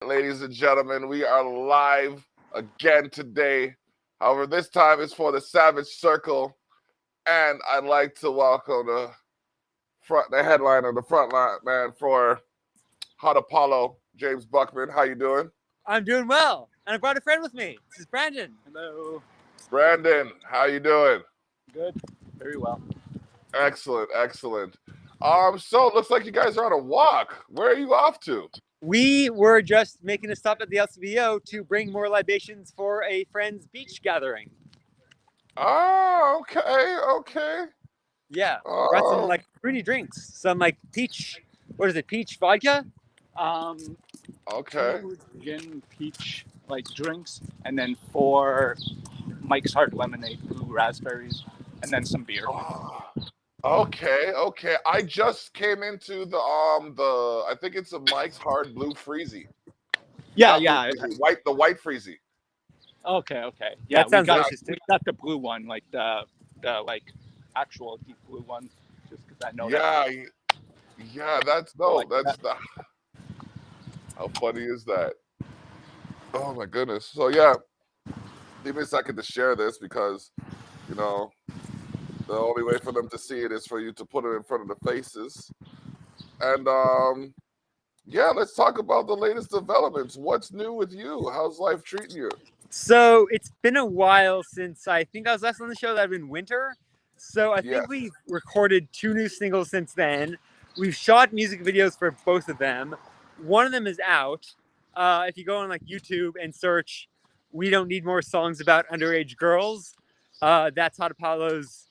Ladies and gentlemen, we are live again today. However, this time it's for the Savage Circle, and I'd like to welcome the headliner, the front line man for Hot Apollo, James Buckman. How you doing? I'm doing well, and I brought a friend with me. This is Brandon. Hello. Brandon, how you doing? Good, very well. Excellent, excellent. So it looks like you guys are on a walk. Where are you off to? We were just making a stop at the LCBO to bring more libations for a friend's beach gathering. Oh, okay. Yeah, brought some like fruity drinks, some like peach. What is it? Peach vodka. Okay. 2 gin peach like drinks, and then 4 Mike's Hard Lemonade blue raspberries, and then some beer. Okay. I just came into the I think it's a Mike's Hard Blue Freezy. Yeah. The white Freezy. Okay. Yeah, that sounds delicious. We got the blue one, like the like actual deep blue one, just because I know. Yeah, that's how funny is that? Oh my goodness. So yeah, give me a second to share this because the only way for them to see it is for you to put it in front of the faces. And yeah, let's talk about the latest developments. What's new with you? How's life treating you? So it's been a while since I think I was last on the show. That had been winter. So I think we've recorded 2 new singles since then. We've shot music videos for both of them. One of them is out. If you go on like YouTube and search "We Don't Need More Songs About Underage Girls," that's Hot Apollo's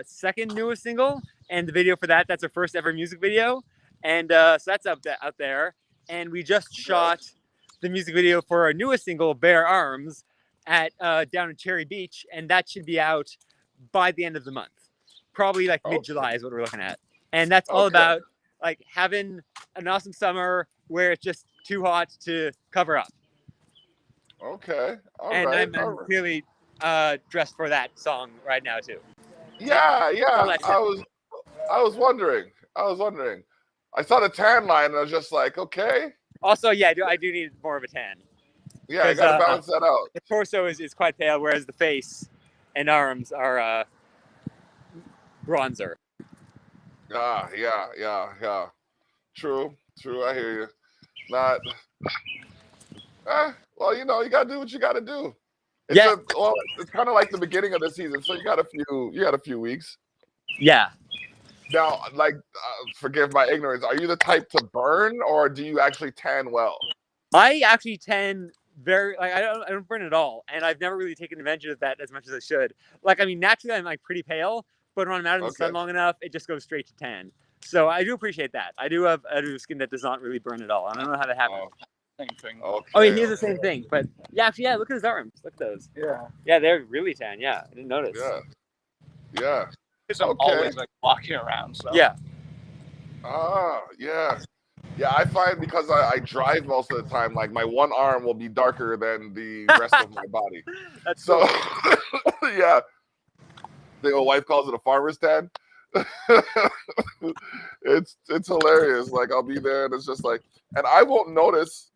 second newest single, and the video for that's our first ever music video, and so that's out there. And we just shot the music video for our newest single, "Bare Arms," at down in Cherry Beach, and that should be out by the end of the month, probably like mid-July is what we're looking at. And that's all about like having an awesome summer where it's just too hot to cover up. Okay. I'm clearly dressed for that song right now too. Yeah. I was wondering. I saw the tan line and I was just like, okay. Also, yeah, I do need more of a tan. Yeah, I gotta balance that out. The torso is quite pale, whereas the face and arms are bronzer. Yeah. True. I hear you. Not. Well, you gotta do what you gotta do. It's kind of like the beginning of the season, so you got a few weeks. Yeah. Now, like, forgive my ignorance. Are you the type to burn, or do you actually tan well? I actually tan very. Like, I don't burn at all, and I've never really taken advantage of that as much as I should. Like, I mean, naturally, I'm like pretty pale, but when I'm out in the sun long enough, it just goes straight to tan. So I do appreciate that. I do have skin that does not really burn at all. I don't know how that happens. Same thing. Yeah, he has the same thing. But yeah, actually, look at his arms. Look at those. Yeah, they're really tan. Yeah, I didn't notice. Yeah. Because I'm always like walking around. So yeah. Yeah, I find because I drive most of the time, like my one arm will be darker than the rest of my body. That's so cool. Yeah. The old wife calls it a farmer's tan. It's hilarious. Like I'll be there and it's just like, and I won't notice.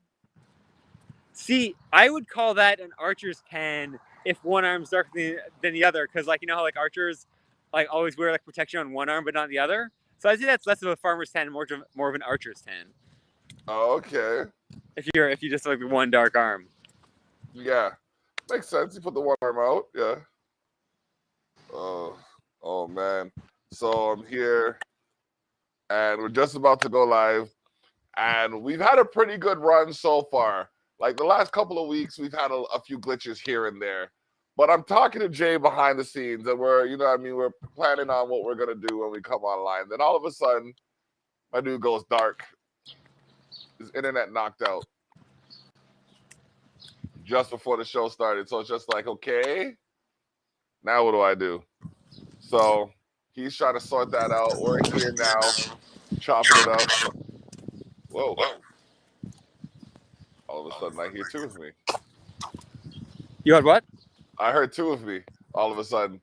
See, I would call that an archer's tan if one arm's darker than the other, because like how like archers like always wear like protection on one arm but not the other. So I think that's less of a farmer's tan and more of an archer's tan. Oh, okay. If you just like one dark arm. Yeah, makes sense. You put the one arm out. Yeah. Oh man. So I'm here, and we're just about to go live, and we've had a pretty good run so far. Like the last couple of weeks, we've had a few glitches here and there. But I'm talking to Jay behind the scenes, and we're planning on what we're gonna do when we come online. Then all of a sudden, my dude goes dark. His internet knocked out just before the show started. So it's just like, okay, now what do I do? So he's trying to sort that out. We're here now, chopping it up. Whoa. All of a sudden, I hear 2 of me. You heard what? I heard 2 of me all of a sudden.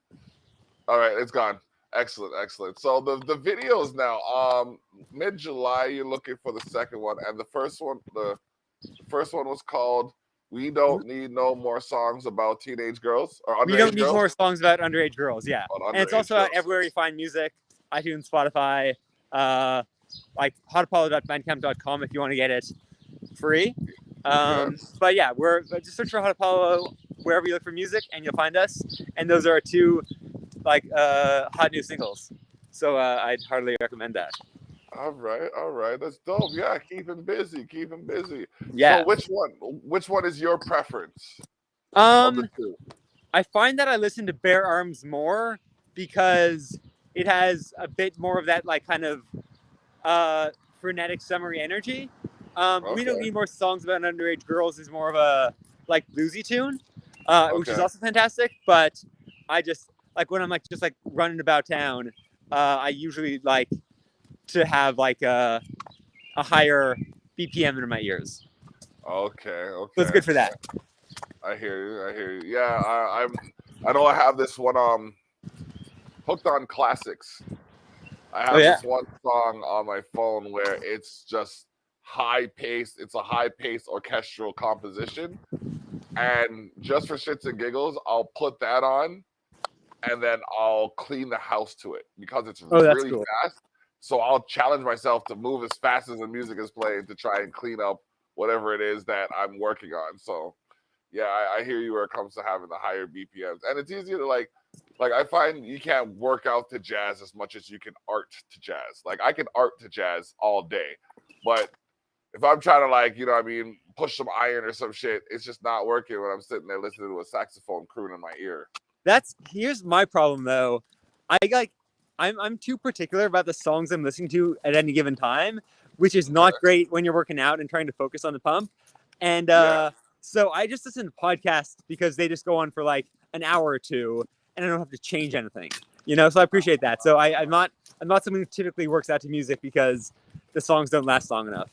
All right, it's gone. Excellent. So the videos now, mid-July, you're looking for the second one, and the first first one was called "We Don't Need No More Songs About Teenage Girls" or We don't underage need girls. more songs about underage girls. Yeah, On and it's underage also out girls. everywhere you find music: iTunes, Spotify, like hotapollo.bandcamp.com if you want to get it free. Yes. But yeah, we're just search for Hot Apollo wherever you look for music, and you'll find us. And those are our two like hot new singles. So I'd heartily recommend that. All right. That's dope. Yeah, keep him busy. Keep him busy. So Yeah. which one is your preference of the two? I find that I listen to Bare Arms more because it has a bit more of that like kind of frenetic summery energy. We don't Okay. need more songs about underage girls is more of a like bluesy tune, which is Okay. also fantastic. But I just like when I'm like just like running about town, I usually like to have like a higher BPM in my ears. Okay. So it's Okay. good for that. I hear you. I hear you. Yeah, I know I have this one hooked on classics. I Oh have yeah. this one song on my phone where it's just high paced. It's a high paced orchestral composition. And just for shits and giggles, I'll put that on and then I'll clean the house to it because it's Oh, that's really cool. fast. So I'll challenge myself to move as fast as the music is playing to try and clean up whatever it is that I'm working on. So yeah, I hear you where it comes to having the higher BPMs. And it's easier to like I find you can't work out to jazz as much as you can art to jazz. Like I can art to jazz all day. But if I'm trying to like, you know what I mean, push some iron or some shit, it's just not working when I'm sitting there listening to a saxophone crooning in my ear. Here's my problem though. I like I'm too particular about the songs I'm listening to at any given time, which is Okay. not great when you're working out and trying to focus on the pump. And Yeah. so I just listen to podcasts because they just go on for like an hour or two and I don't have to change anything. You know, so I appreciate that. So I'm not someone who typically works out to music because the songs don't last long enough.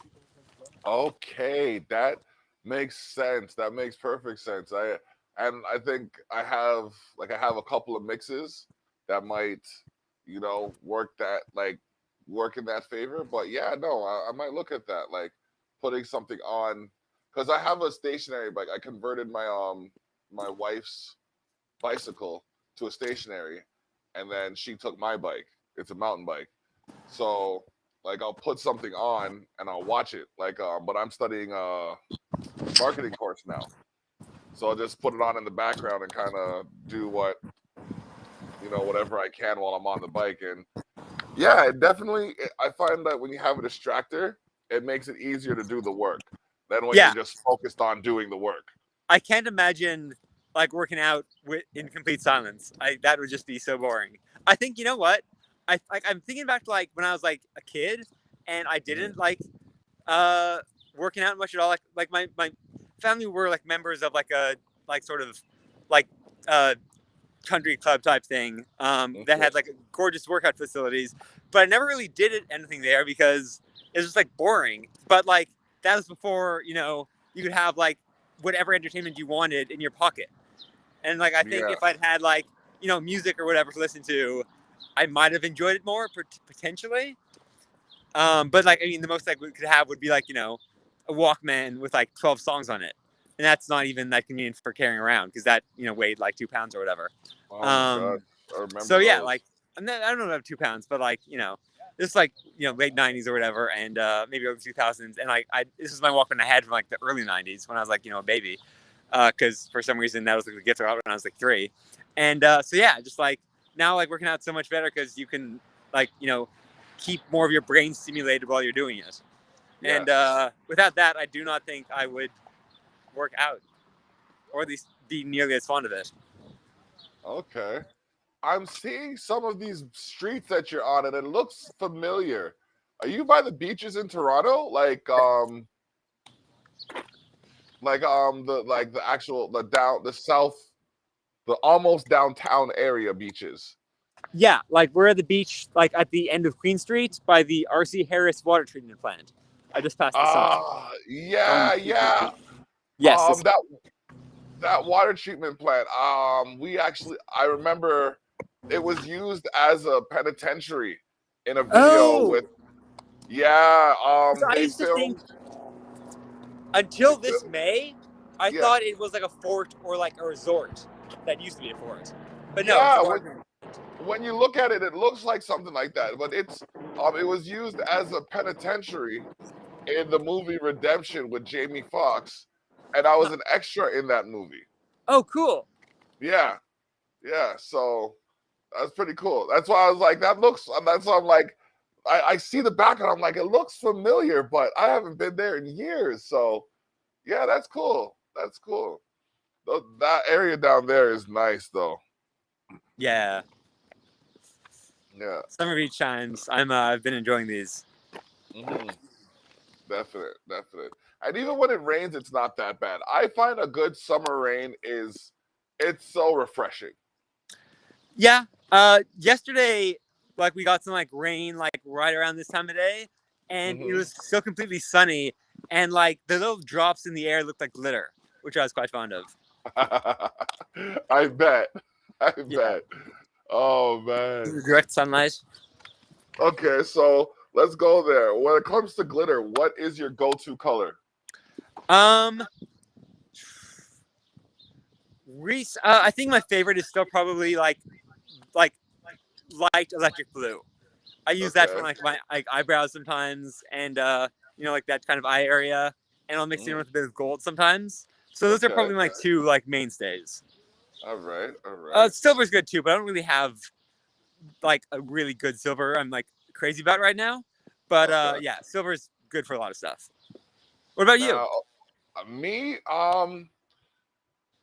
Okay, that makes sense. That makes perfect sense. I think I have a couple of mixes that might, you know, work in that favor. But yeah, no, I might look at that, like putting something on because I have a stationary bike. I converted my wife's bicycle to a stationary, and then she took my bike. It's a mountain bike. So like I'll put something on and I'll watch it. Like but I'm studying a marketing course now. So I'll just put it on in the background and kind of do whatever I can while I'm on the bike. And yeah, I find that when you have a distractor, it makes it easier to do the work than when Yeah, you're just focused on doing the work. I can't imagine like working out in complete silence. That would just be so boring. I think you know what? I'm thinking back to like when I was like a kid and I didn't like uh working out much at all. Like my family were like members of like a like sort of like uh country club type thing that Okay. had like gorgeous workout facilities, but I never really did anything there because it was just like boring. But like that was before you could have like whatever entertainment you wanted in your pocket. And like I think Yeah. if I'd had like music or whatever to listen to, I might have enjoyed it more potentially. But like I mean, the most like we could have would be like a Walkman with like 12 songs on it, and that's not even that convenient for carrying around because that weighed like 2 pounds or whatever. Oh my god. Um, I remember so yeah, those. like I don't know about 2 pounds, but like this is like late 90s or whatever, and maybe early 2000s, and like this is my Walkman I had from like the early 90s when I was like a baby, because for some reason that was like the gift I got when I was like 3, and so yeah, just like now like working out so much better because you can like keep more of your brain stimulated while you're doing it. And Yes. without that, I do not think I would work out, or at least be nearly as fond of it. Okay. I'm seeing some of these streets that you're on, and it looks familiar. Are you by the beaches in Toronto? The actual the south, the almost downtown area beaches. Yeah, like we're at the beach, like at the end of Queen Street by the R.C. Harris water treatment plant. I just passed the sign. Ah, yeah. Yes. That water treatment plant. I remember it was used as a penitentiary in a video Oh, with. Yeah. so I They used to think. filmed. Until this May, I Yeah. thought it was like a fort or like a resort that used to be a fort. But no, it's Yeah, a garden. when you look at it, it looks like something like that. But it was used as a penitentiary in the movie Redemption with Jamie Foxx, and I was an extra in that movie. Oh, cool. Yeah, yeah. So that's pretty cool. That's why I was like, that looks. That's why I'm like, I see the background. I'm like, it looks familiar, but I haven't been there in years. So yeah, that's cool. That's cool. That area down there is nice, though. Yeah. Yeah. Summer beach times. I've been enjoying these. Mm-hmm. Definite. And even when it rains, it's not that bad. I find a good summer rain it's so refreshing. Yeah. Yesterday, like we got some like rain like right around this time of day, and it was still completely sunny, and like the little drops in the air looked like glitter, which I was quite fond of. I bet. Bet. Oh man. Direct sunlight. Okay, so let's go there. When it comes to glitter, what is your go-to color? Reese, I think my favorite is still probably like light electric blue. I use that for like my eyebrows sometimes, and like that kind of eye area, and I'll mix it in with a bit of gold sometimes. So those are probably my two like mainstays. All right. Silver's good too, but I don't really have like a really good silver I'm like crazy about right now. But yeah, silver's good for a lot of stuff. What about you? Me,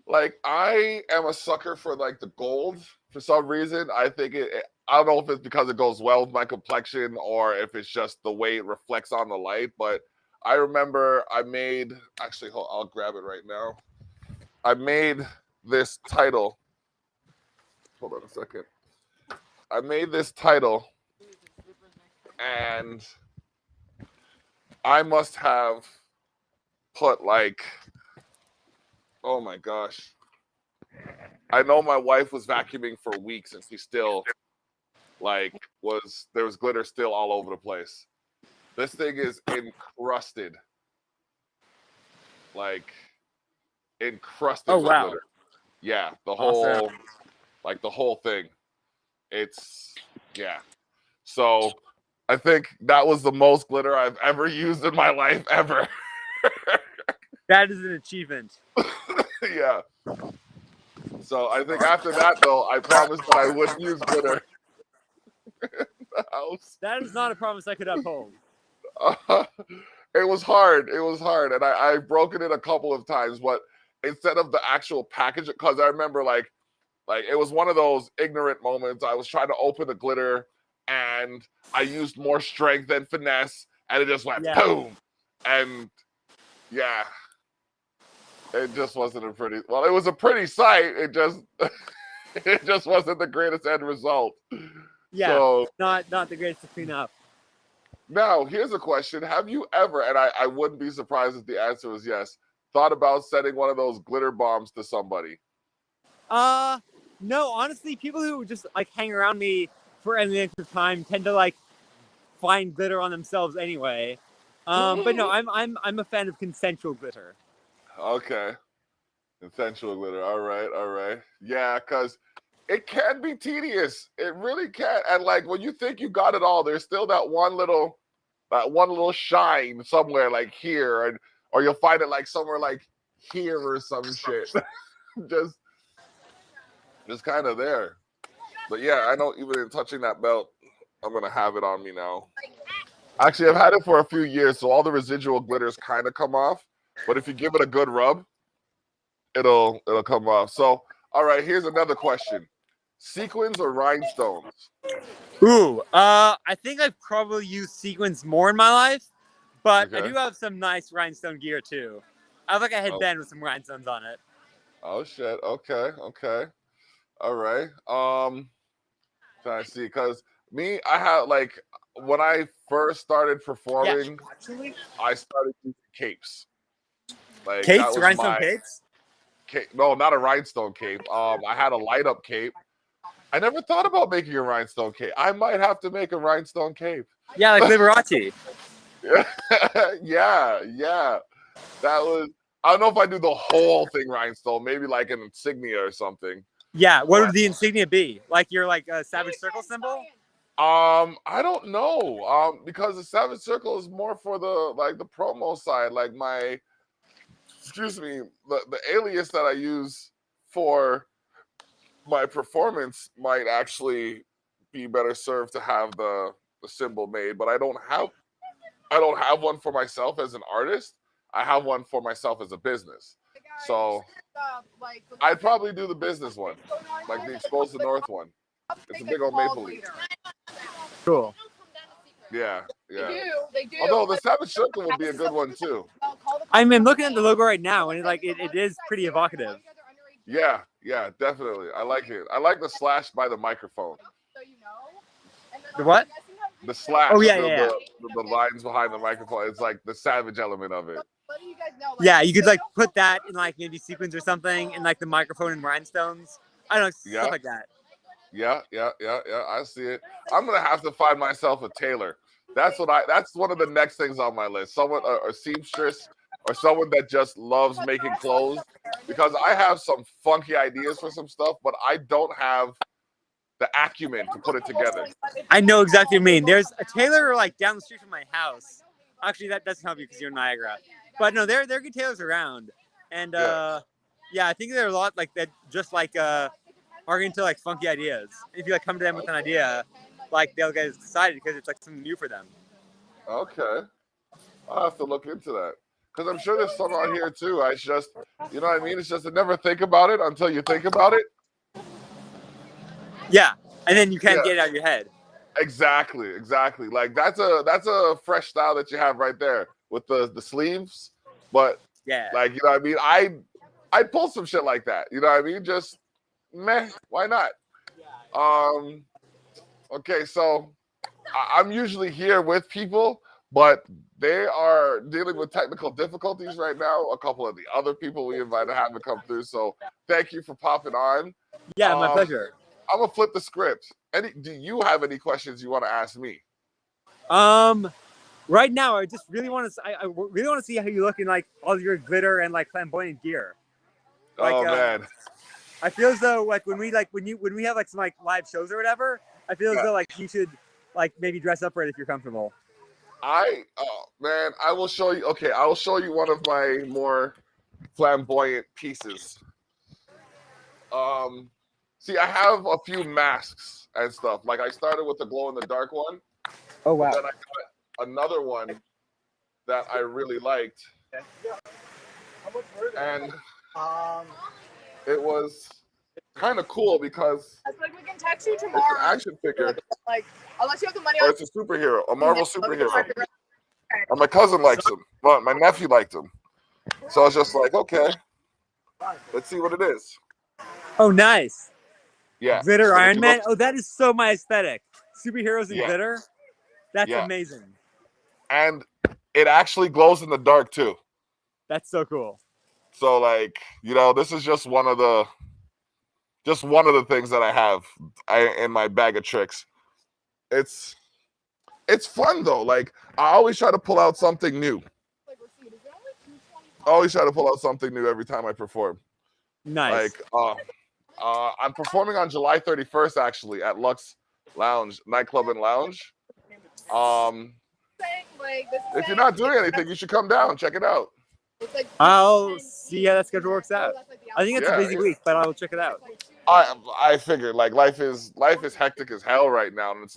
like I am a sucker for like the gold for some reason. I think I don't know if it's because it goes well with my complexion or if it's just the way it reflects on the light. But I remember actually, I'll grab it right now. I made this title. Hold on a second. I made this title, and I must have put like, oh my gosh. I know my wife was vacuuming for weeks and she still there was glitter still all over the place. This thing is encrusted. Like encrusted with glitter. Yeah, the whole thing. Yeah. So I think that was the most glitter I've ever used in my life ever. That is an achievement. Yeah. So I think after that, though, I promised that I wouldn't use glitter in the house. That is not a promise I could uphold. It was hard. And I've broken it a couple of times, but instead of the actual package, because I remember like it was one of those ignorant moments. I was trying to open the glitter and I used more strength than finesse, and it just went boom. And yeah. It just wasn't it was a pretty sight. It just wasn't the greatest end result. Yeah, so, not the greatest to clean up. Now, here's a question. Have you ever, and I wouldn't be surprised if the answer was yes, thought about sending one of those glitter bombs to somebody? No, honestly, people who just like hang around me for any length of time tend to like find glitter on themselves anyway. But no, I'm a fan of consensual glitter. Okay. Consensual glitter. All right. Yeah, because it can be tedious. It really can. And like when you think you got it all, there's still that one little shine somewhere like here, or you'll find it like somewhere like here or some shit. just kind of there. But yeah, I know even in touching that belt, I'm gonna have it on me now. Actually, I've had it for a few years, so all the residual glitters kind of come off. But if you give it a good rub, it'll come off. So, all right, here's another question: sequins or rhinestones? Ooh, I think I've probably used sequins more in my life, but I do have some nice rhinestone gear too. I have like a headband with some rhinestones on it. Oh shit! Okay. All right. Trying to see, because me, I had like when I first started performing, I started using capes. Like capes, rhinestone capes. No, not a rhinestone cape. I had a light up cape. I never thought about making a rhinestone cape. I might have to make a rhinestone cape. Yeah, like Liberace. Yeah. That was. I don't know if I do the whole thing rhinestone. Maybe like an insignia or something. Yeah. What would the insignia be? Like your a Savage Circle symbol? I don't know. Because the Savage Circle is more for the promo side. Like my, excuse me, the alias that I use for my performance might actually be better served to have the symbol made, but I don't have one for myself as an artist. I have one for myself as a business. So I'd probably do the business one, like the Expose the North one. It's a big old maple leaf. Cool. Yeah, yeah. They do. Although the Savage Circle would be a good one too. I'm looking at the logo right now, and it is pretty evocative. Yeah, yeah, definitely. I like it. I like the slash by the microphone. The what? The slash. Oh yeah, the lines behind the microphone. It's like the savage element of it. Yeah, you could put that in maybe sequins or something, and the microphone and rhinestones. I don't know, stuff like that. Yeah. I see it. I'm gonna have to find myself a tailor. That's one of the next things on my list. Someone, a seamstress, or someone that just loves making clothes. Because I have some funky ideas for some stuff, but I don't have the acumen to put it together. I know exactly what you mean. There's a tailor down the street from my house. Actually, that doesn't help you because you're in Niagara. But no, there are good tailors around, and I think there are a lot that just are into funky ideas. If you come to them with an idea, they'll get excited because it's something new for them. Okay, I'll have to look into that because I'm sure there's some out here too. I just, you know what I mean? It's just to never think about it until you think about it. Yeah, and then you can't get it out of your head. Exactly. Like that's a fresh style that you have right there with the sleeves. But yeah, you know what I mean? I'd pull some shit like that. You know what I mean? Just meh, why not? Okay, so I'm usually here with people, but they are dealing with technical difficulties right now. A couple of the other people we invited haven't come through, so thank you for popping on. Yeah, my pleasure. I'm gonna flip the script. Do you have any questions you want to ask me? Right now, I just really want to. I really want to see how you look in all your glitter and flamboyant gear. Man, I feel as though when we have some live shows or whatever, I feel as though you should maybe dress up for it if you're comfortable. I will show you. Okay, I will show you one of my more flamboyant pieces. See, I have a few masks and stuff. I started with the glow in the dark one. Oh wow! Then I got another one that I really liked, and it was kind of cool because we can text you tomorrow. It's an action figure. Unless you have the money. Or it's a superhero, a Marvel superhero. And my cousin likes him. Well, my nephew liked him. So I was just like, okay, let's see what it is. Oh, nice. Yeah. Glitter Iron Man. Oh, that is so my aesthetic. Superheroes in glitter. That's amazing. And it actually glows in the dark too. That's so cool. So this is just one of the things that I have in my bag of tricks. It's fun though. I always try to pull out something new. Every time I perform. Nice. I'm performing on July 31st actually at Lux Lounge, nightclub and lounge. If you're not doing anything, you should come down and check it out. I'll see how that schedule works out. I think it's a busy week, but I'll check it out. I figured life is hectic as hell right now, and it's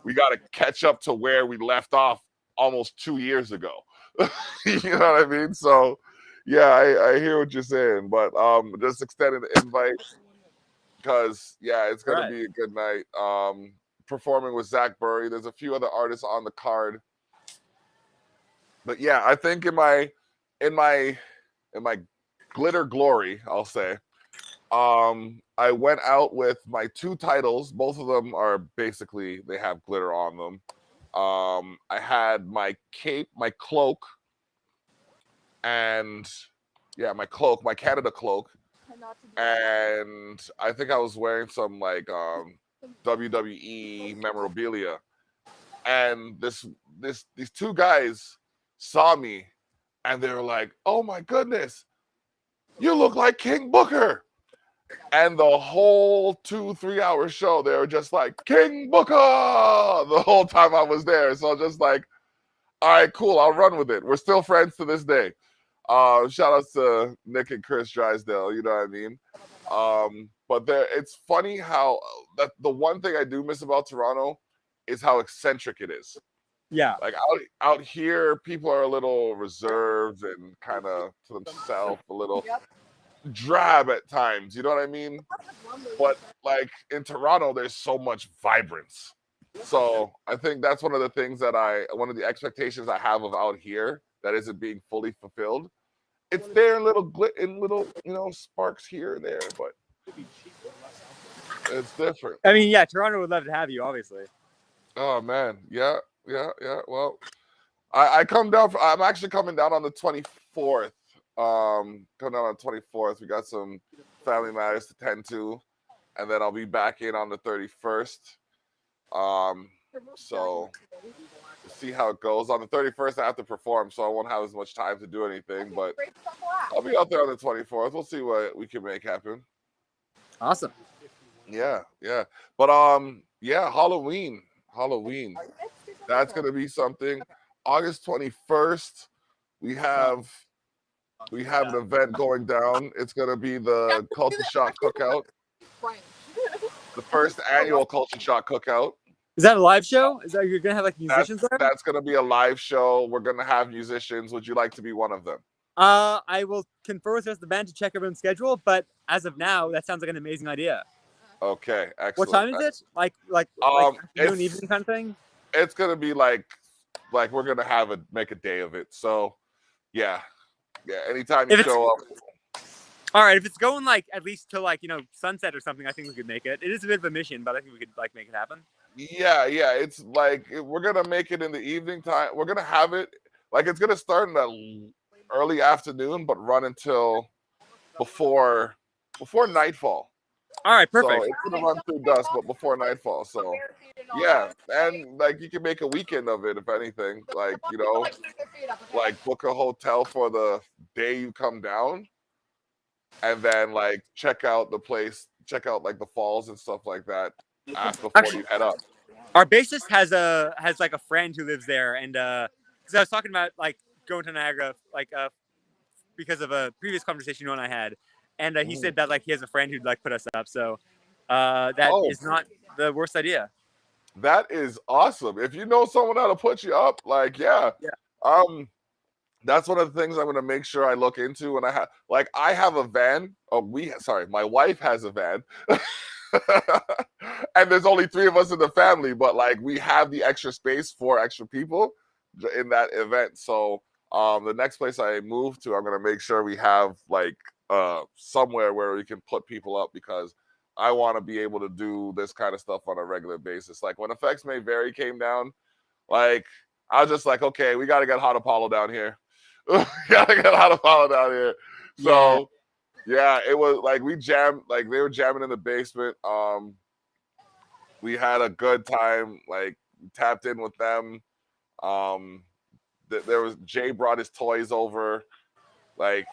we got to catch up to where we left off almost 2 years ago. You know what I mean? So yeah, I hear what you're saying, but just extending the invite because it's gonna be a good night. Performing with Zach Burry. There's a few other artists on the card, but yeah, I think in my glitter glory, I'll say, I went out with my 2 titles. Both of them are basically, they have glitter on them. I had my cape, my cloak, and my Canada cloak, and I think I was wearing some WWE memorabilia. And these 2 guys saw me and they were like, "Oh my goodness, you look like King Booker." And the whole 2-3 hour show, they were just like, "King Booker," the whole time I was there. So just like, all right, cool, I'll run with it. We're still friends to this day. Shout outs to Nick and Chris Drysdale, you know what I mean? But it's funny how that the one thing I do miss about Toronto is how eccentric it is. Yeah. Like out here, people are a little reserved and kind of to themselves, a little drab at times. You know what I mean? But like in Toronto, there's so much vibrance. So I think that's one of the things that one of the expectations I have of out here that isn't being fully fulfilled. It's there in little sparks here and there, but it's different. I mean, yeah, Toronto would love to have you, obviously. Oh man, yeah. Well, I come down. I'm actually coming down on the 24th. Coming down on the 24th. We got some family matters to tend to, and then I'll be back in on the 31st. So we'll see how it goes. On the 31st, I have to perform, so I won't have as much time to do anything. But I'll be out there on the 24th. We'll see what we can make happen. Awesome. Yeah. But yeah, Halloween. That's gonna be something. August 21st, we have an event going down. It's gonna be the Culture Shock Cookout. The first annual Culture Shock Cookout. Is that a live show? Is that you're gonna have like musicians there? That's gonna be a live show. We're gonna have musicians. Would you like to be one of them? I will confer with the band to check everyone's schedule, but as of now, that sounds like an amazing idea. Okay, excellent. What time is it? Like afternoon, evening kind of thing? It's gonna be like we're gonna make a day of it. So yeah. Anytime you show up. All right, if it's going like at least to sunset or something, I think we could make it. It is a bit of a mission, but I think we could make it happen. Yeah. It's like we're gonna make it in the evening time. We're gonna have it it's gonna start in the early afternoon, but run until before nightfall. All right, perfect. So it's gonna run through dusk, but before nightfall. So yeah, and you can make a weekend of it if anything. Book a hotel for the day you come down, and then check out the place, check out the falls and stuff like that before you head up. Our bassist has a friend who lives there, and because I was talking about going to Niagara because of a previous conversation you and I had, and he said that he has a friend who'd put us up. So that is not the worst idea. That is awesome. If you know someone that'll put you up, yeah. That's one of the things I'm going to make sure I look into when I have a van. My wife has a van. And there's only 3 of us in the family, but we have the extra space for extra people in that event. So the next place I move to, I'm going to make sure we have somewhere where we can put people up, because I want to be able to do this kind of stuff on a regular basis. When Effects May Vary came down, I was just okay, we got to get Hot Apollo down here. So yeah, it was we jammed, they were jamming in the basement. We had a good time, tapped in with them. There was Jay brought his toys over. It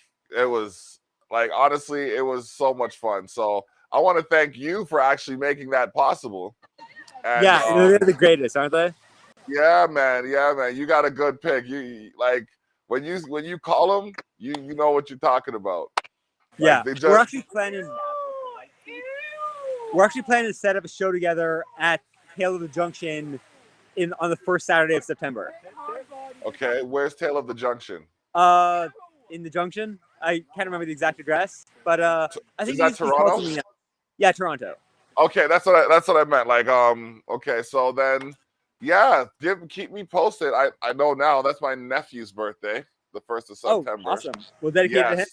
was honestly, it was so much fun. So I want to thank you for actually making that possible. And, they're the greatest, aren't they? Yeah, man. You got a good pick. You when you call them, you know what you're talking about. We're actually planning to set up a show together at Tale of the Junction on the first Saturday of September. Okay, where's Tale of the Junction? In the Junction. I can't remember the exact address, but I think is that Toronto? Yeah, Toronto. Okay, that's what I meant. Okay, so then, yeah, keep me posted. I know now that's my nephew's birthday, the 1st of September. Oh, awesome. We'll dedicate to him.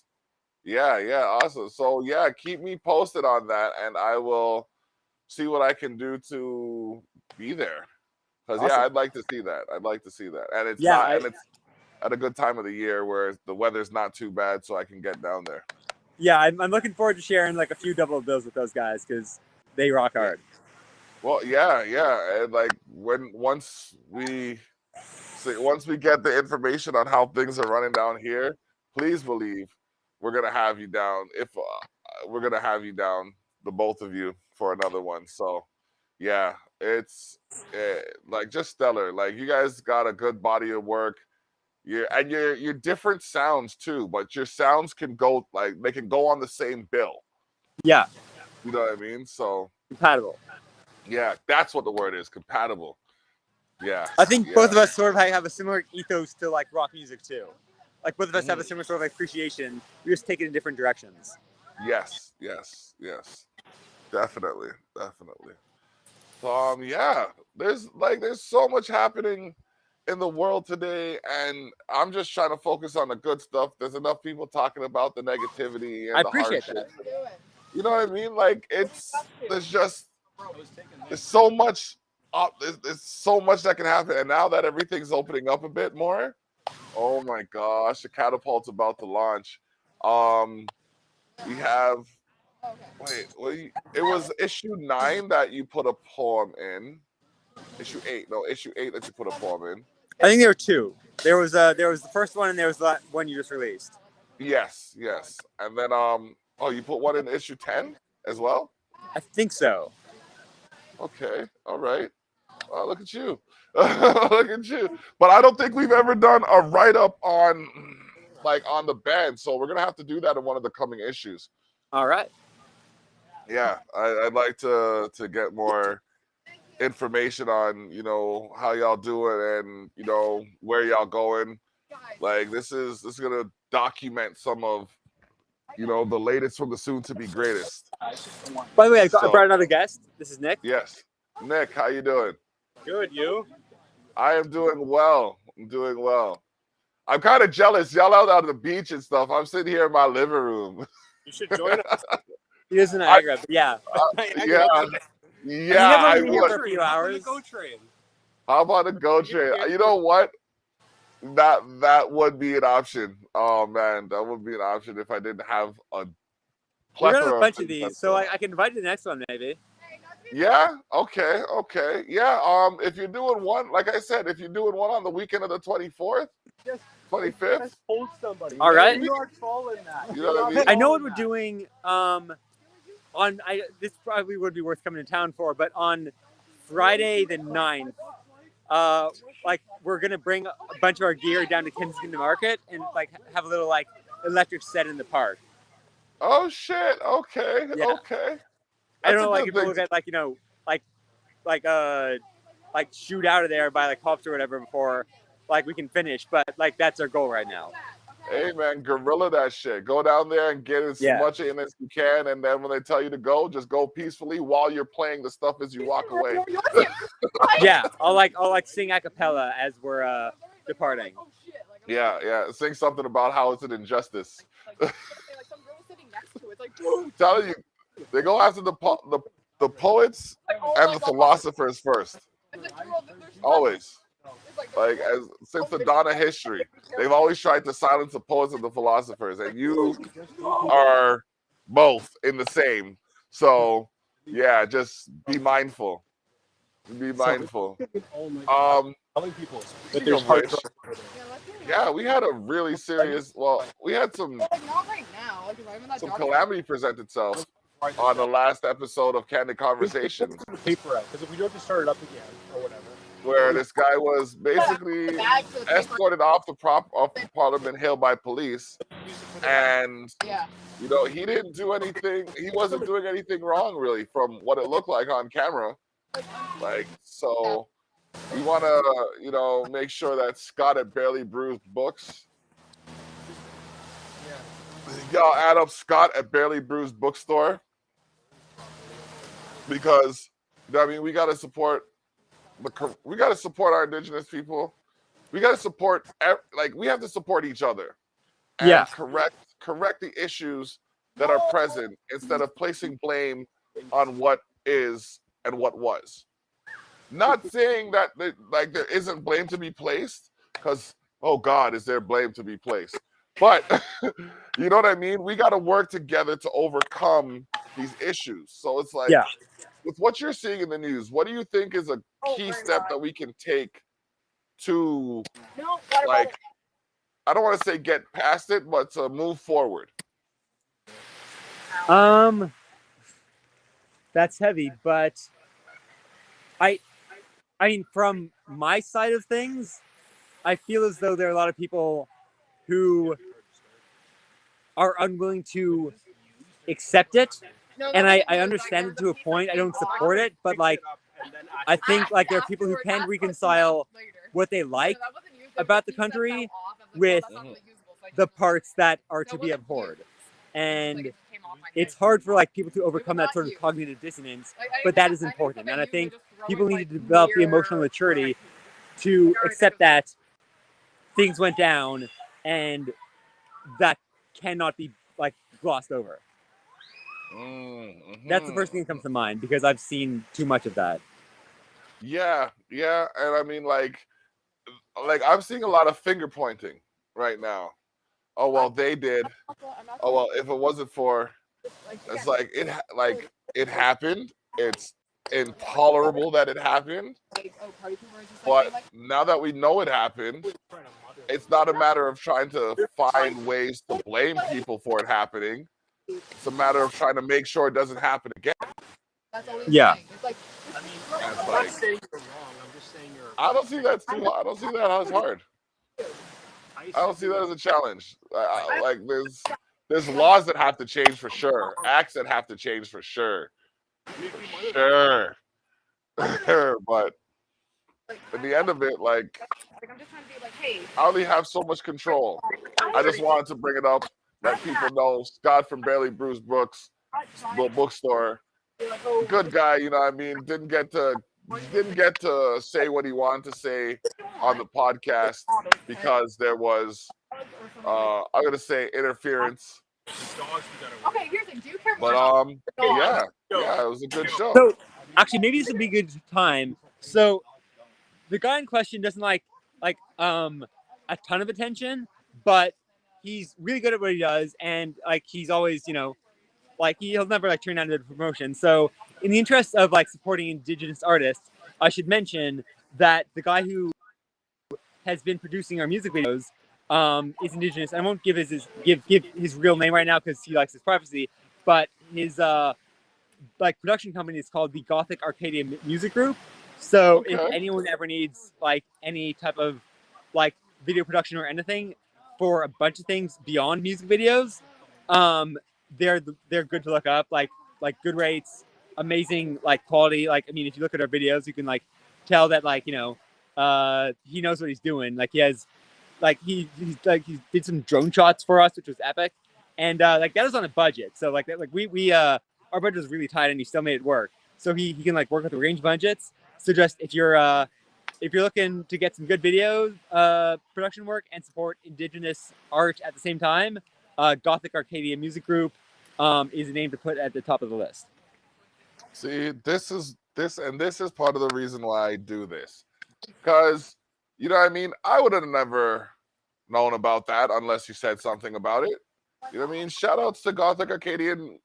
Yeah, awesome. So yeah, keep me posted on that, and I will see what I can do to be there. Because awesome. Yeah, I'd like to see that. And it's it's at a good time of the year where the weather's not too bad, so I can get down there. Yeah, I'm looking forward to sharing a few double bills with those guys, because they rock hard. Well, yeah, and once we So once we get the information on how things are running down here, please believe we're gonna have you down. If we're gonna have you down, the both of you, for another one. So yeah, it's like just stellar. Like you guys got a good body of work. You're different sounds too, but your sounds can go like they can go on the same bill. Yeah, You know what I mean? So compatible. yeah, that's what the word is, compatible. Yeah. I think yeah. both of us sort of have a similar ethos to like rock music too. Like both of us have a Mhm. similar sort of appreciation. We just take it in different directions. Yes. Definitely. Yeah, there's so much happening in the world today, and I'm just trying to focus on the good stuff. There's enough people talking about the negativity I and the appreciate hardship. that. You know what I mean? Like there's so much there's so much that can happen, and now that everything's opening up a bit more, oh my gosh, the catapult's about to launch. We have it was issue 9 that you put a poem in. Issue 8 that you put a poem in. I think there were two. There was the first one, and there was the one you just released. Yes, and then you put one in issue 10 as well. I think so. Okay, all right. Look at you. Look at you. But I don't think we've ever done a write-up on the band, so we're gonna have to do that in one of the coming issues. All right. Yeah, I'd like to get more information on how y'all doing and where y'all going. Like this is gonna document some of the latest from the soon to be greatest. By the way, I brought another guest. This is Nick. Yes, Nick, how you doing? Good, you? I am doing well. I'm kind of jealous. Y'all out on the beach and stuff. I'm sitting here in my living room. You should join us. He is in Niagara, but yeah. Yeah, I would. For a few hours. How about a go train? You know what? That would be an option. Oh man, that would be an option if I didn't have a We're gonna plethora have a bunch of these, so I can invite you to the next one maybe. Yeah. Okay. Yeah. If you're doing one, like I said, if you're doing one on the weekend of the 24th, 25th. Hold somebody. All right. You are following that. You know what I mean? I know what we're doing. This probably would be worth coming to town for, but on Friday the 9th, we're gonna bring a bunch of our gear down to Kensington Market and have a little electric set in the park. Oh shit! Okay. Yeah. Okay. I don't know, if we'll get shoot out of there by cops or whatever before we can finish, but that's our goal right now. Hey man, guerrilla that shit. Go down there and get as much in as you can, and then when they tell you to go, just go peacefully while you're playing the stuff as you walk away. Yeah, I'll sing a cappella as we're departing. Yeah. Sing something about how it's an injustice. Telling you, they go after the poets and the philosophers first. Always. Since the dawn of history, they've always tried to silence the poets and the philosophers, and you are both in the same. So yeah, just be mindful. Be mindful. Telling people that there's which, yeah, we had a really serious. Well, we had some calamity present itself on the last episode of Candid Conversations. Paper out, because if we don't just start it up again or whatever. Where this guy was basically escorted off the Parliament Hill by police, and he didn't do anything. He wasn't doing anything wrong, really, from what it looked like on camera. So we want to, make sure that Scott at Barely Bruised Books. Y'all add up Scott at Barely Bruised Bookstore, because we got to support. We got to support our indigenous people. We got to support, we have to support each other and correct the issues that are present instead of placing blame on what is and what was. Not saying that there isn't blame to be placed, because oh God, is there blame to be placed? But you know what I mean? We got to work together to overcome these issues. So it's with what you're seeing in the news, what do you think is a key step that we can take to No, water like, I don't want to say get past it, but to move forward? That's heavy, but I mean, from my side of things, I feel as though there are a lot of people who are unwilling to accept it, and I understand it to a point. I don't support it, but like, I think like there are people who can reconcile what they like about the country with the parts that are to be abhorred, and it's hard for like people to overcome that sort of cognitive dissonance, but that is important, and I think people need to develop the emotional maturity to accept that things went down and that cannot be like glossed over. Mm-hmm. That's the first thing that comes to mind because I've seen too much of that. Yeah, and I mean, like I'm seeing a lot of finger pointing right now. Oh well, they did. Oh well, if it wasn't for, it's like it happened. It's intolerable that it happened. But now that we know it happened, it's not a matter of trying to find ways to blame people for it happening. It's a matter of trying to make sure it doesn't happen again. Yeah. And it's like, I don't see that's too. I don't see that as hard. I don't see that as a challenge. Like there's laws that have to change for sure. Acts that have to change for sure. Sure. But at the end of it, like, I only have so much control. I just wanted to bring it up, let people know Scott from Barely Bruised Books bookstore, good guy, you know what I mean, didn't get to say what he wanted to say on the podcast because there was I'm gonna say interference. Okay, here's the thing. Do you care? But yeah, it was a good show. So actually, maybe this would be a good time. So the guy in question doesn't like a ton of attention, but he's really good at what he does, and like he's always, you know, like he'll never like turn down the promotion. So in the interest of like supporting Indigenous artists, I should mention that the guy who has been producing our music videos is Indigenous. I won't give his real name right now because he likes his privacy, but his like production company is called the Gothic Arcadia Music Group. So if anyone ever needs like any type of like video production or anything for a bunch of things beyond music videos, they're good to look up. Like good rates, amazing like quality. Like I mean, if you look at our videos, you can like tell that like, you know, he knows what he's doing. Like he has like he did some drone shots for us, which was epic, and like that was on a budget. So like that, like we our budget was really tight, and he still made it work. So he can like work with the range budgets. So just if you're looking to get some good video production work and support Indigenous art at the same time, Gothic Arcadia Music Group is a name to put at the top of the list. See, this is part of the reason why I do this, because you know what I mean. I would have never known about that unless you said something about it. You know what I mean? Shout outs to Gothic Arcadian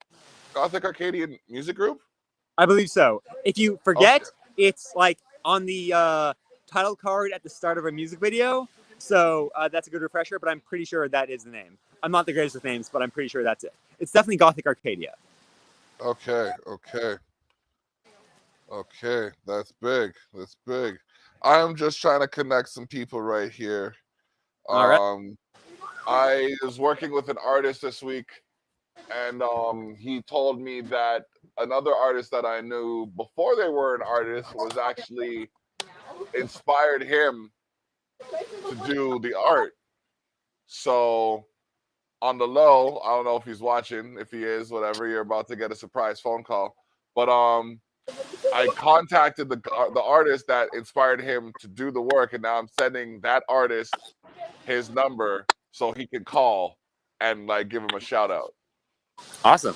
Music Group. I believe so. If you forget, it's like on the title card at the start of a music video. So that's a good refresher, but I'm pretty sure that is the name. I'm not the greatest with names, but I'm pretty sure that's it. It's definitely Gothic Arcadia. Okay. That's big. I'm just trying to connect some people right here. All right. I was working with an artist this week, and he told me that another artist that I knew before they were an artist was actually inspired him to do the art. So on the low, I don't know if he's watching. If he is, whatever, you're about to get a surprise phone call. But I contacted the artist that inspired him to do the work, and now I'm sending that artist his number so he can call and like give him a shout out. Awesome.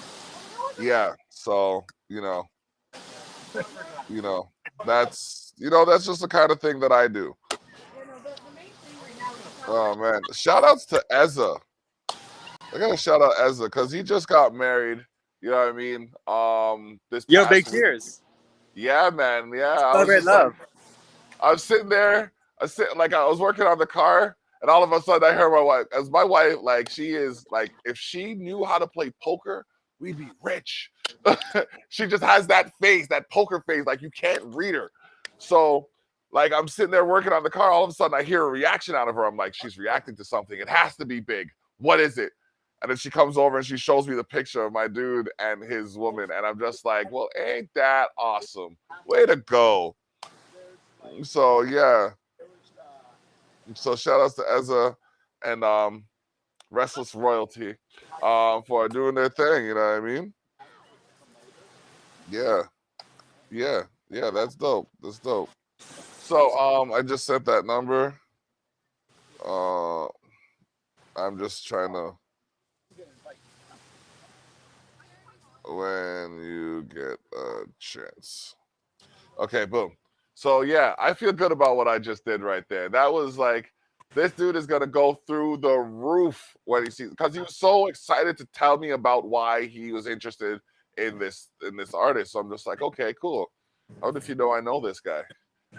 Yeah. So that's just the kind of thing that I do. Oh man, shout outs to Ezza. I gotta shout out Ezza because he just got married. You know what I mean? Big cheers. Yeah, man. Yeah, Celebrate love. I was sitting there. I was working on the car, and all of a sudden I heard my wife. As my wife, like she is like, if she knew how to play poker, we'd be rich. She just has that face, that poker face, like you can't read her. So, like I'm sitting there working on the car, all of a sudden I hear a reaction out of her. I'm like, she's reacting to something. It has to be big. What is it? And then she comes over and she shows me the picture of my dude and his woman, and I'm just like, well, ain't that awesome? Way to go. So yeah. So shout outs to Ezra and Restless Royalty for doing their thing, you know what I mean? Yeah. That's dope. That's dope. So I just sent that number. I'm just trying to, when you get a chance. Okay, boom. So yeah, I feel good about what I just did right there. That was like, this dude is gonna go through the roof when he sees, because he was so excited to tell me about why he was interested in this artist. So I'm just like, okay, cool. How if you know I know this guy?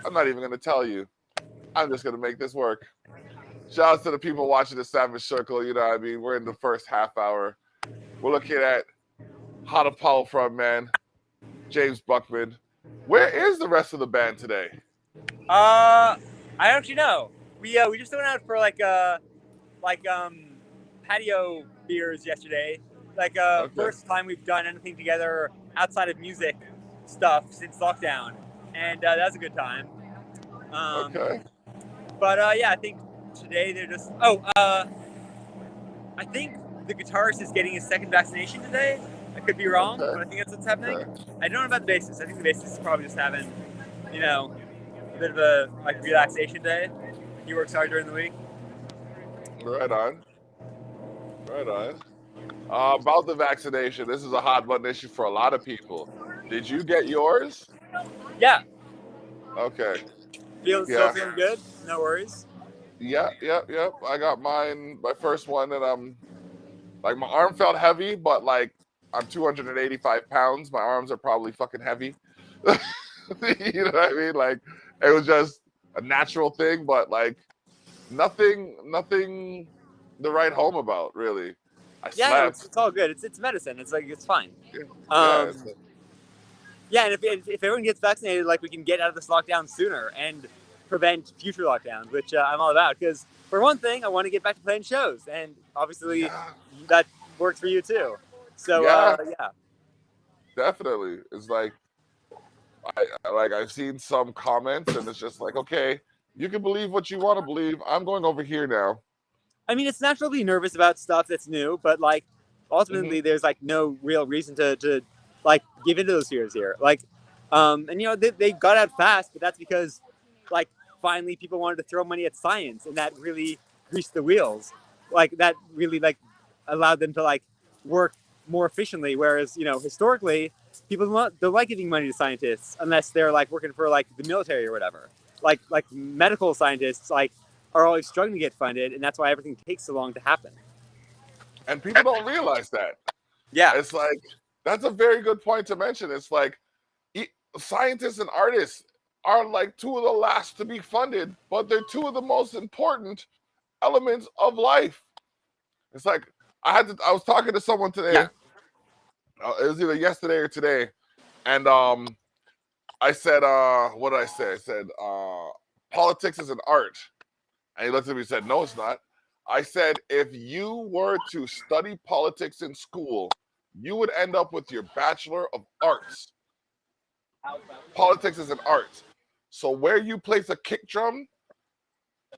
I'm not even gonna tell you. I'm just gonna make this work. Shout out to the people watching the Savage Circle. You know what I mean? We're in the first half hour. We're looking at Hot Apollo frontman James Buckman. Where is the rest of the band today? I don't actually know. We just went out for patio beers yesterday. Okay. First time we've done anything together outside of music stuff since lockdown, and that was a good time. Okay. But yeah, I think today they're just. I think the guitarist is getting his second vaccination today. I could be wrong, Okay. but I think that's what's happening. Okay. I don't know about the bassist. I think the bassist is probably just having, a bit of a relaxation day. He works hard during the week. Right on. Right on. About the vaccination, this is a hot button issue for a lot of people. Did you get yours? Yeah. Okay. Still feeling good? No worries. Yep. I got mine, my first one, and I'm like, my arm felt heavy, but like I'm 285 pounds. My arms are probably fucking heavy. You know what I mean? Like it was just a natural thing, but like nothing to write home about, really. I slept. It's all good. It's medicine. It's fine. Yeah. Yeah, and if everyone gets vaccinated, we can get out of this lockdown sooner and prevent future lockdowns, which I'm all about. Because for one thing, I want to get back to playing shows, and obviously that works for you too. So yeah, definitely. It's like I've seen some comments, and it's just like, okay, you can believe what you want to believe. I'm going over here now. I mean, it's natural to be nervous about stuff that's new, but ultimately, there's no real reason to give into those fears here. And they got out fast, but that's because finally people wanted to throw money at science, and that really greased the wheels. That really allowed them to work more efficiently. Whereas historically, people don't like giving money to scientists unless they're working for the military or whatever. Medical scientists are always struggling to get funded, and that's why everything takes so long to happen. And people don't realize that. Yeah, it's like, that's a very good point to mention. It's like scientists and artists are two of the last to be funded, but they're two of the most important elements of life. It's like I was talking to someone today. Yeah. It was either yesterday or today, and I said, what did I say? I said, politics is an art. And he looked at me and said, no, it's not. I said, if you were to study politics in school, you would end up with your Bachelor of Arts. Politics is an art. So where you place a kick drum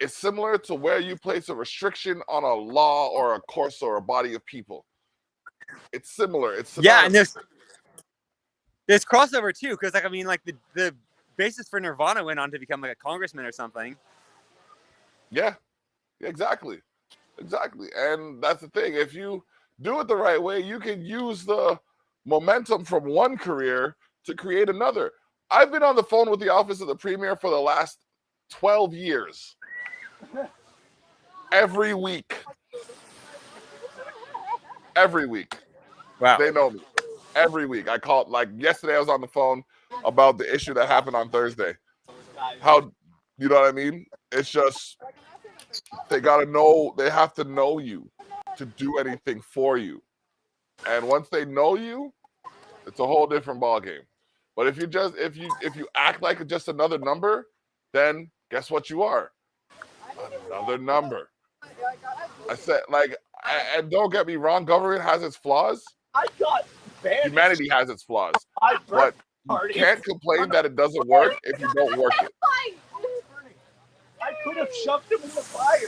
is similar to where you place a restriction on a law or a course or a body of people. It's similar. It's yeah, and there's crossover too, because the bassist for Nirvana went on to become a congressman or something. Yeah, exactly. And that's the thing. If you do it the right way, you can use the momentum from one career to create another. I've been on the phone with the office of the premier for the last 12 years. Every week. Wow. They know me. Every week. I called, yesterday I was on the phone about the issue that happened on Thursday. How You know what I mean? It's just they gotta know. They have to know you to do anything for you. And once they know you, it's a whole different ballgame. But if you act like just another number, then guess what you are? Another number. I said, like, and don't get me wrong, government has its flaws. I got banished. Humanity has its flaws. I But you party. can't complain that it doesn't work if you don't work it. I could have shoved him in the fire.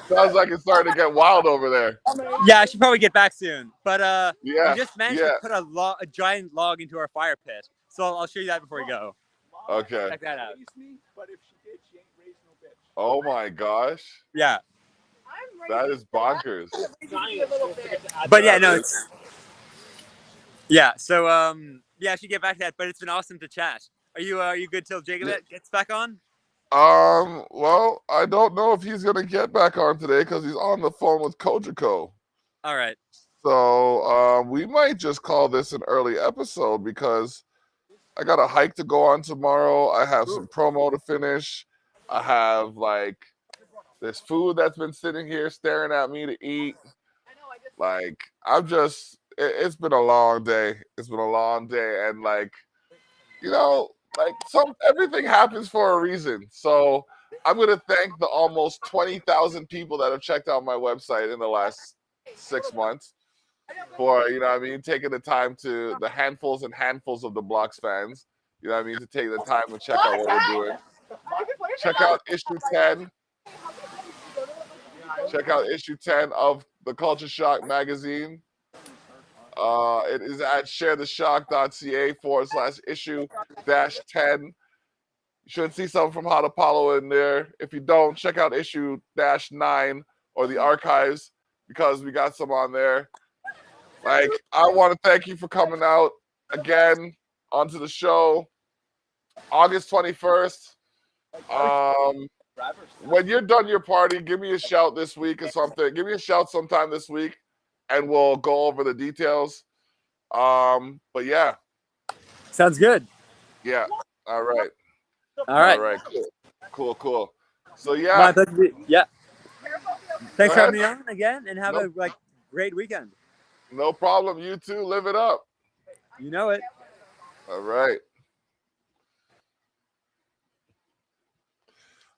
Sounds like it's starting to get wild over there. Yeah, I should probably get back soon. But Yeah, we just managed to put a giant log into our fire pit. So I'll show you that before we go. Okay. Check that out. But if she did, she ain't raised no bitch. Oh my gosh. Yeah. That is bonkers. But yeah, no, it's yeah. So yeah, I should get back to that. But it's been awesome to chat. Are you good till Jacob gets back on? Well, I don't know if he's gonna get back on today because he's on the phone with Culcha. All right. So we might just call this an early episode because I got a hike to go on tomorrow. I have some promo to finish. I have like this food that's been sitting here staring at me to eat. Like it's been a long day. It's been a long day, and like, you know, like everything happens for a reason. So I'm gonna thank the almost 20,000 people that have checked out my website in the last 6 months for, you know what I mean, taking the time to the handfuls and handfuls of the Blocks fans, you know what I mean, to take the time to check out what we're doing. Check out issue 10. Check out issue 10 of the Culture Shock magazine. It is at sharetheshock.ca/issue-10. You should see something from Hot Apollo in there. If you don't, check out issue-9 or the archives because we got some on there. Like, I want to thank you for coming out again onto the show. August 21st. When you're done your party, give me a shout this week or something. Give me a shout sometime this week, and we'll go over the details. But yeah. Sounds good. Yeah. All right. All right. All right. Cool. So yeah. Yeah. Thanks for having me on again, and have a great weekend. No problem. You too. Live it up. You know it. All right.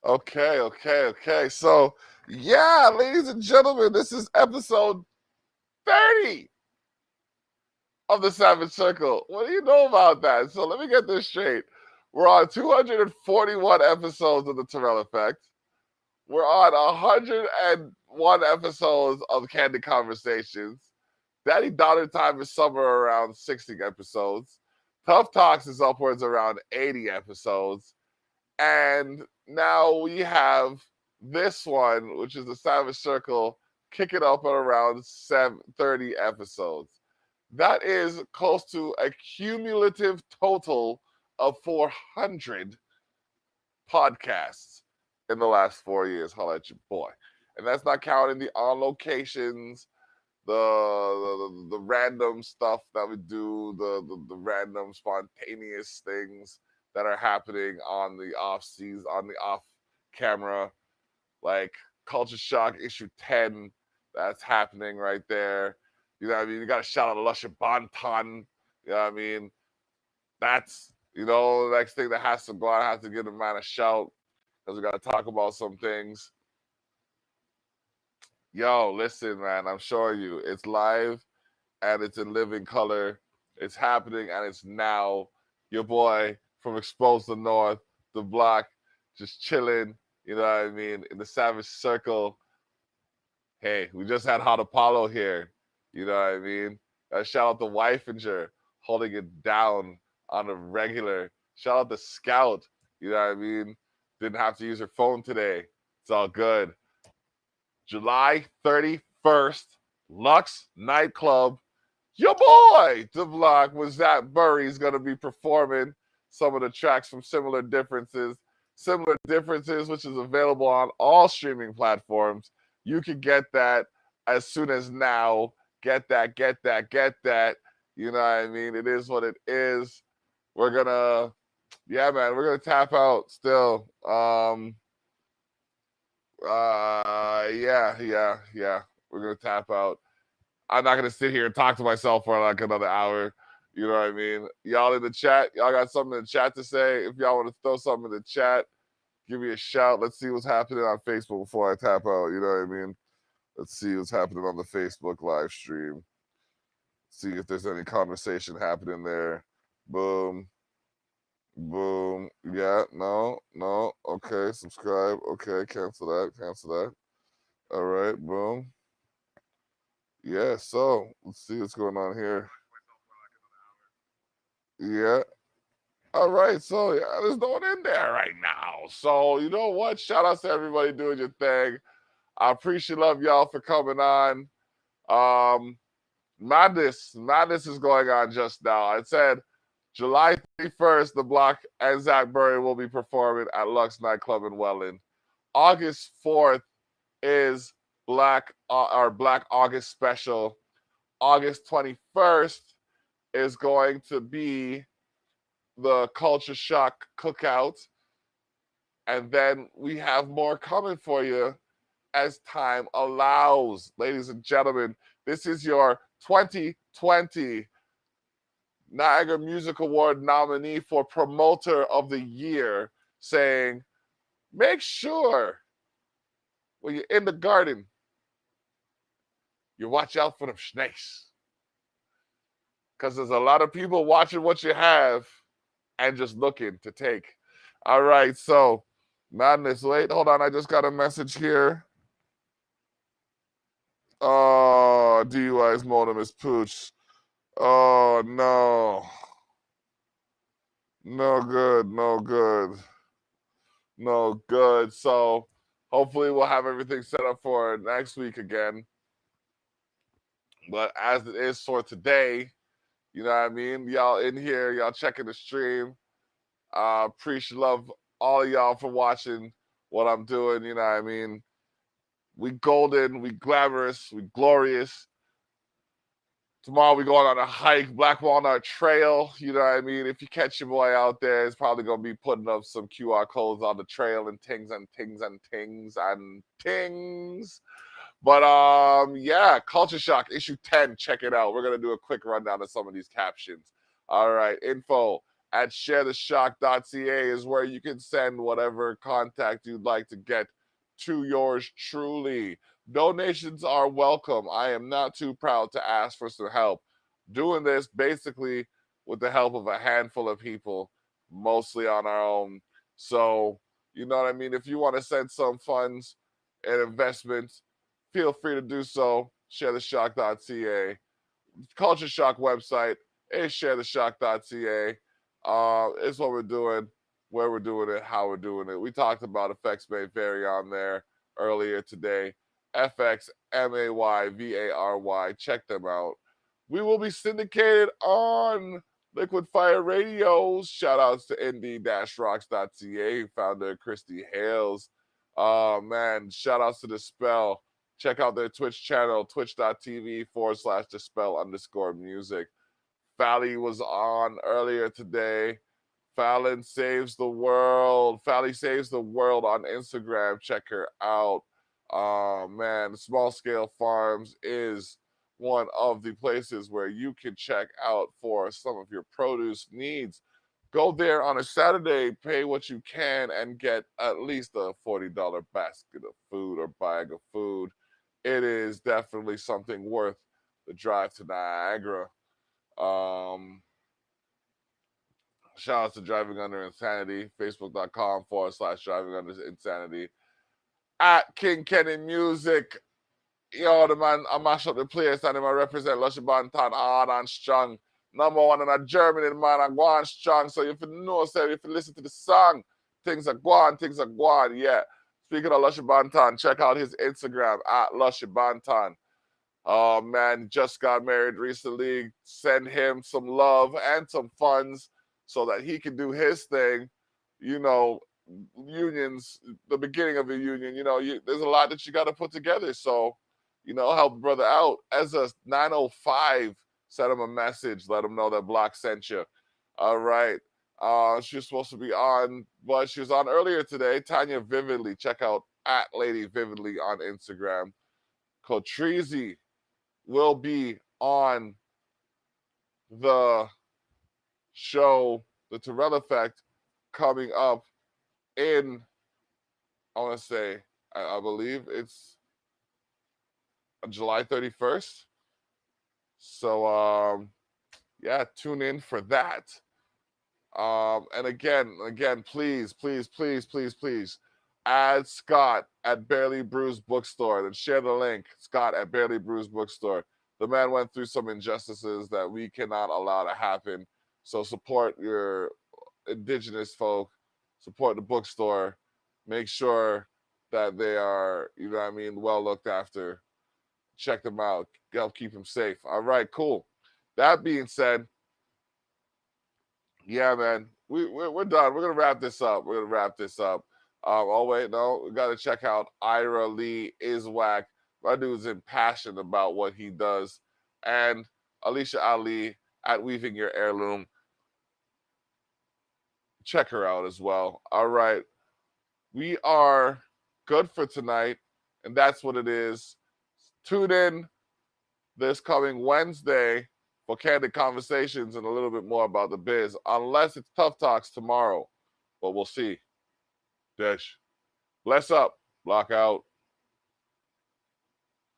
Okay. So, yeah, ladies and gentlemen, this is episode 30 of the Savage Circle. What do you know about that? So let me get this straight. We're on 241 episodes of The Terrell Effect. We're on 101 episodes of Candid Conversations. Daddy-daughter time is somewhere around 60 episodes. Tough Talks is upwards around 80 episodes. And now we have this one, which is the Savage Circle, kick it up at around 30 episodes. That is close to a cumulative total of 400 podcasts in the last 4 years. Holla at your boy. And that's not counting the on locations, the random stuff that we do, the random spontaneous things that are happening on the off season, on the off camera, like Culture Shock issue 10, that's happening right there. You know what I mean? You got to shout out Lusha Bonton. You know what I mean? That's, you know, the next thing that has to go on, I have to give the man a shout because we got to talk about some things. Yo, listen, man, I'm showing you. It's live and it's in living color. It's happening and it's now. Your boy from Exposed the North, the block, just chilling, you know what I mean, in the Savage Circle. Hey, we just had Hot Apollo here, you know what I mean? Shout out to Weifinger, holding it down on a regular. Shout out to Scout, you know what I mean? Didn't have to use her phone today. It's all good. July 31st, Lux Nightclub. Your boy, the block, was that Burry's going to be performing some of the tracks from Similar Differences, which is available on all streaming platforms. You can get that as soon as now. Get that. You know what I mean? It is what it is. We're going to yeah, man, we're gonna tap out still. Yeah. We're gonna tap out. I'm not gonna sit here and talk to myself for like another hour. You know what I mean? Y'all in the chat, y'all got something in the chat to say? If y'all want to throw something in the chat, give me a shout. Let's see what's happening on Facebook before I tap out. You know what I mean? Let's see what's happening on the Facebook live stream. See if there's any conversation happening there. Boom. Boom. Yeah, no. Okay, subscribe. Okay, cancel that. All right, boom. Yeah, so let's see what's going on here. Yeah. All right, so yeah, there's no one in there right now. So you know what? Shout out to everybody doing your thing. I appreciate love y'all for coming on. Madness is going on just now. I said July 31st, The Block and Zach Burry will be performing at Lux Nightclub in Welland. August 4th is Black August special. August 21st is going to be the Culture Shock Cookout. And then we have more coming for you as time allows. Ladies and gentlemen, this is your 2020 Niagara Music Award nominee for Promoter of the Year, saying, make sure when you're in the garden, you watch out for them snakes. Because there's a lot of people watching what you have and just looking to take. All right, so Madness. Wait, hold on. I just got a message here. Oh, DUI's modem is pooch. Oh, no. No good. So hopefully we'll have everything set up for next week again. But as it is for today, you know what I mean? Y'all in here, y'all checking the stream. Appreciate love all of y'all for watching what I'm doing, you know what I mean? We golden, we glamorous, we glorious. Tomorrow we going on a hike, Black Walnut Trail, you know what I mean? If you catch your boy out there, it's probably going to be putting up some QR codes on the trail and things. But yeah, Culture Shock issue 10, check it out. We're going to do a quick rundown of some of these captions. All right, info at sharetheshock.ca is where you can send whatever contact you'd like to get to yours truly. Donations are welcome. I am not too proud to ask for some help. Doing this basically with the help of a handful of people, mostly on our own. So, you know what I mean? If you want to send some funds and investments, feel free to do so. Sharetheshock.ca. Culture Shock website is sharetheshock.ca. It's what we're doing, where we're doing it, how we're doing it. We talked about effects may vary on there earlier today. FXMAYVARY. Check them out. We will be syndicated on Liquid Fire Radios. Shout outs to indie-rocks.ca, founder Christie Hales. Man, shout outs to Dispel. Check out their Twitch channel, twitch.tv/Dispel_music. Fally was on earlier today. Fallon Saves the World. Fally Saves the World on Instagram. Check her out. Man, Small Scale Farms is one of the places where you can check out for some of your produce needs. Go there on a Saturday, pay what you can, and get at least a $40 basket of food or bag of food. It is definitely something worth the drive to Niagara. Shout out to Driving Under Insanity, facebook.com/Driving Under Insanity. At King Kenni Music. Yo, the man, I mash up the place and I represent Lushy Bantan hard and strong. Number one in a Germany, man, I go on strong. So if you know, say, if you listen to the song, things are gone, yeah. Speaking of Lushy Bantan, check out his Instagram at Lushy Bantan. Oh man, just got married recently. Send him some love and some funds so that he can do his thing. You know, unions, the beginning of a union, you know, there's a lot that you got to put together. So, you know, help brother out. As a 905, send him a message. Let him know that Block sent you. All right. She was supposed to be on, but she was on earlier today. Tanya Vividly. Check out at Lady Vividly on Instagram. Culcha will be on the show, The Terrell Effect, coming up in, I want to say, I believe it's July 31st. So, yeah, tune in for that. And again, please add Scott at Barely Bruised Bookstore and share the link. Scott at Barely Bruised Bookstore. The man went through some injustices that we cannot allow to happen. So support your indigenous folk, support the bookstore, make sure that they are, you know what I mean, well looked after. Check them out, help keep them safe. All right, cool. That being said, yeah, man, we're done. We're gonna wrap this up. Oh wait, no, we gotta check out Ira Lee Iswack. My dude's impassioned about what he does, and Alicia Ali at Weaving Your Heirloom. Check her out as well. All right, we are good for tonight, and that's what it is. Tune in this coming Wednesday for candid conversations and a little bit more about the biz, unless it's Tough Talks tomorrow, but we'll see. Dish. Bless up. Block out.